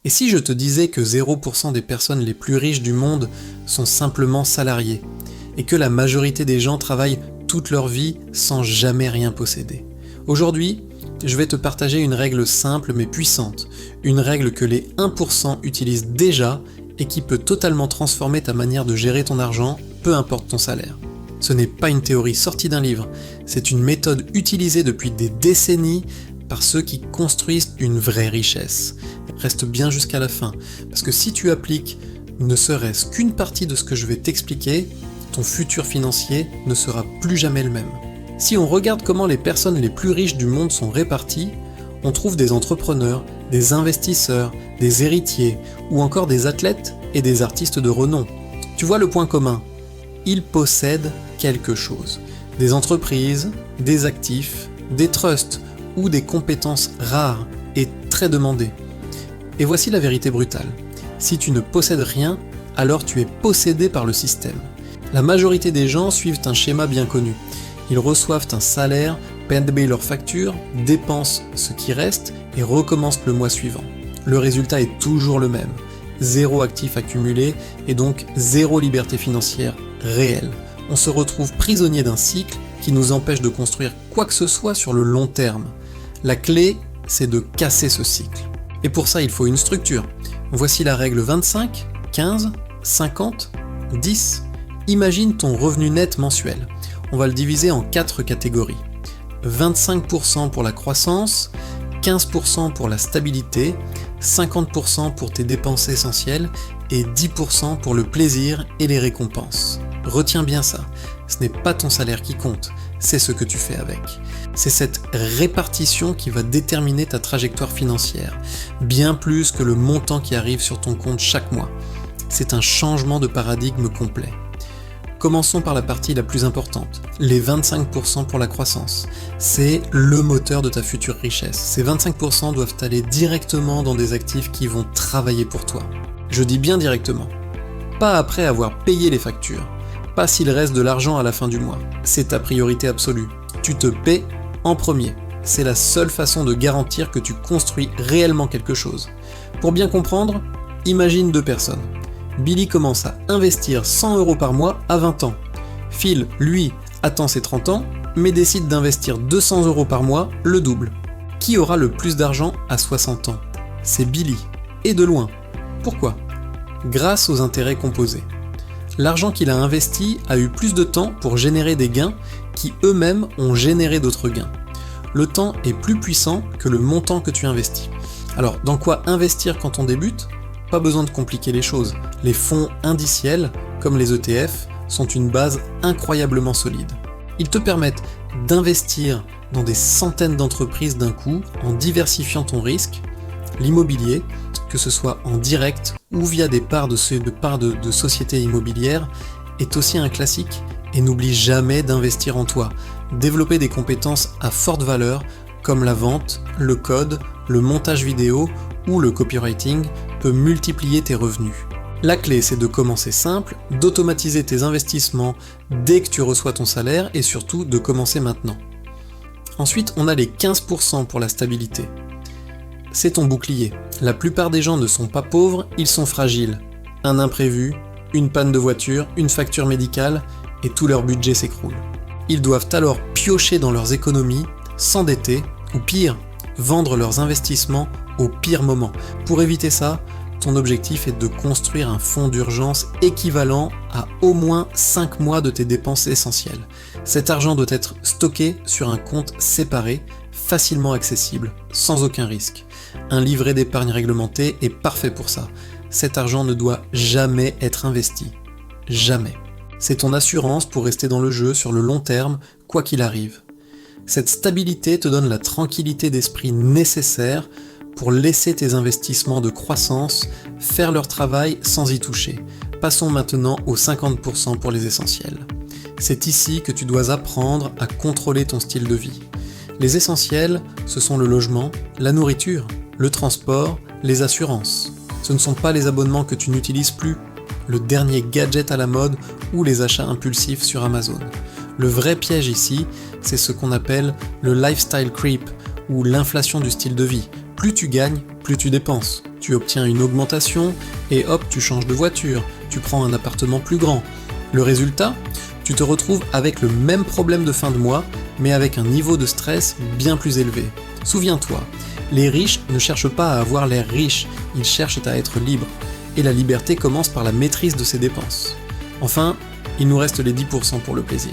Et si je te disais que 0% des personnes les plus riches du monde sont simplement salariés, et que la majorité des gens travaillent toute leur vie sans jamais rien posséder? Aujourd'hui, je vais te partager une règle simple mais puissante, une règle que les 1% utilisent déjà et qui peut totalement transformer ta manière de gérer ton argent, peu importe ton salaire. Ce n'est pas une théorie sortie d'un livre, c'est une méthode utilisée depuis des décennies par ceux qui construisent une vraie richesse. Reste bien jusqu'à la fin, parce que si tu appliques ne serait-ce qu'une partie de ce que je vais t'expliquer, ton futur financier ne sera plus jamais le même. Si on regarde comment les personnes les plus riches du monde sont réparties, on trouve des entrepreneurs, des investisseurs, des héritiers, ou encore des athlètes et des artistes de renom. Tu vois le point commun? Ils possèdent quelque chose. Des entreprises, des actifs, des trusts, ou des compétences rares et très demandées. Et voici la vérité brutale. Si tu ne possèdes rien, alors tu es possédé par le système. La majorité des gens suivent un schéma bien connu. Ils reçoivent un salaire, paient leurs factures, dépensent ce qui reste et recommencent le mois suivant. Le résultat est toujours le même. 0 actifs accumulés et donc 0 liberté financière réelle. On se retrouve prisonnier d'un cycle qui nous empêche de construire quoi que ce soit sur le long terme. La clé, c'est de casser ce cycle. Et pour ça, il faut une structure. Voici la règle 25, 15, 50, 10. Imagine ton revenu net mensuel. On va le diviser en 4 catégories. 25% pour la croissance, 15% pour la stabilité, 50% pour tes dépenses essentielles et 10% pour le plaisir et les récompenses. Retiens bien ça, ce n'est pas ton salaire qui compte, c'est ce que tu fais avec. C'est cette répartition qui va déterminer ta trajectoire financière, bien plus que le montant qui arrive sur ton compte chaque mois. C'est un changement de paradigme complet. Commençons par la partie la plus importante, les 25% pour la croissance. C'est le moteur de ta future richesse. Ces 25% doivent aller directement dans des actifs qui vont travailler pour toi. Je dis bien directement, pas après avoir payé les factures, pas s'il reste de l'argent à la fin du mois. C'est ta priorité absolue. Tu te paies en premier. C'est la seule façon de garantir que tu construis réellement quelque chose. Pour bien comprendre, imagine 2 personnes. Billy commence à investir 100 € par mois à 20 ans. Phil, lui, attend ses 30 ans, mais décide d'investir 200 € par mois, le double. Qui aura le plus d'argent à 60 ans? C'est Billy. Et de loin. Pourquoi? Grâce aux intérêts composés. L'argent qu'il a investi a eu plus de temps pour générer des gains qui eux-mêmes ont généré d'autres gains. Le temps est plus puissant que le montant que tu investis. Alors, dans quoi investir quand on débute? Pas besoin de compliquer les choses. Les fonds indiciels, comme les ETF, sont une base incroyablement solide. Ils te permettent d'investir dans des centaines d'entreprises d'un coup en diversifiant ton risque. L'immobilier, que ce soit en direct ou via des parts de sociétés immobilières, est aussi un classique et n'oublie jamais d'investir en toi. Développer des compétences à forte valeur comme la vente, le code, le montage vidéo ou le copywriting peut multiplier tes revenus. La clé, c'est de commencer simple, d'automatiser tes investissements dès que tu reçois ton salaire et surtout de commencer maintenant. Ensuite, on a les 15% pour la stabilité. C'est ton bouclier. La plupart des gens ne sont pas pauvres, ils sont fragiles. Un imprévu, une panne de voiture, une facture médicale et tout leur budget s'écroule. Ils doivent alors piocher dans leurs économies, s'endetter ou pire, vendre leurs investissements au pire moment. Pour éviter ça, ton objectif est de construire un fonds d'urgence équivalent à au moins 5 mois de tes dépenses essentielles. Cet argent doit être stocké sur un compte séparé, facilement accessible, sans aucun risque. Un livret d'épargne réglementé est parfait pour ça. Cet argent ne doit jamais être investi. Jamais. C'est ton assurance pour rester dans le jeu sur le long terme, quoi qu'il arrive. Cette stabilité te donne la tranquillité d'esprit nécessaire pour laisser tes investissements de croissance faire leur travail sans y toucher. Passons maintenant aux 50% pour les essentiels. C'est ici que tu dois apprendre à contrôler ton style de vie. Les essentiels, ce sont le logement, la nourriture, le transport, les assurances. Ce ne sont pas les abonnements que tu n'utilises plus, le dernier gadget à la mode ou les achats impulsifs sur Amazon. Le vrai piège ici, c'est ce qu'on appelle le lifestyle creep ou l'inflation du style de vie. Plus tu gagnes, plus tu dépenses. tu obtiens une augmentation et hop, tu changes de voiture, tu prends un appartement plus grand. Le résultat, tu te retrouves avec le même problème de fin de mois, mais avec un niveau de stress bien plus élevé. Souviens-toi, les riches ne cherchent pas à avoir l'air riches, ils cherchent à être libres. Et la liberté commence par la maîtrise de ses dépenses. Enfin, il nous reste les 10% pour le plaisir.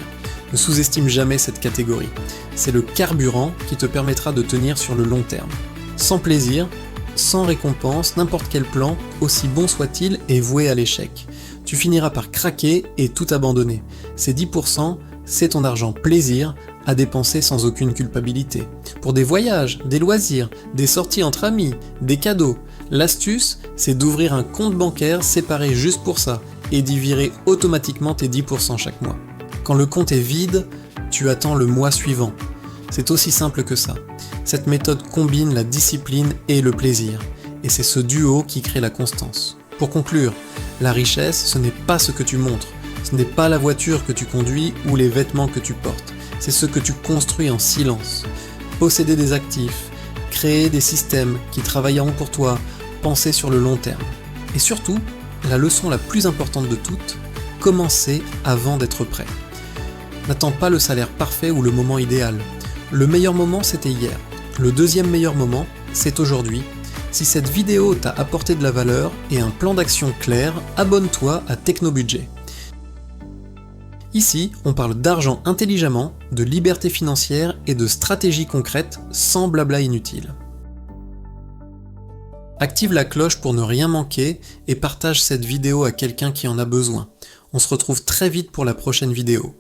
Ne sous-estime jamais cette catégorie. C'est le carburant qui te permettra de tenir sur le long terme. Sans plaisir, sans récompense, n'importe quel plan, aussi bon soit-il, est voué à l'échec. Tu finiras par craquer et tout abandonner. Ces 10%, c'est ton argent plaisir à dépenser sans aucune culpabilité. Pour des voyages, des loisirs, des sorties entre amis, des cadeaux. L'astuce, c'est d'ouvrir un compte bancaire séparé juste pour ça et d'y virer automatiquement tes 10% chaque mois. Quand le compte est vide, tu attends le mois suivant. C'est aussi simple que ça. Cette méthode combine la discipline et le plaisir. Et c'est ce duo qui crée la constance. Pour conclure, la richesse, ce n'est pas ce que tu montres. Ce n'est pas la voiture que tu conduis ou les vêtements que tu portes. C'est ce que tu construis en silence. Posséder des actifs, créer des systèmes qui travailleront pour toi, penser sur le long terme. Et surtout, la leçon la plus importante de toutes, commencer avant d'être prêt. N'attends pas le salaire parfait ou le moment idéal. Le meilleur moment, c'était hier. Le deuxième meilleur moment, c'est aujourd'hui. Si cette vidéo t'a apporté de la valeur et un plan d'action clair, abonne-toi à Technobudget. Ici, on parle d'argent intelligemment, de liberté financière et de stratégies concrètes sans blabla inutile. Active la cloche pour ne rien manquer et partage cette vidéo à quelqu'un qui en a besoin. On se retrouve très vite pour la prochaine vidéo.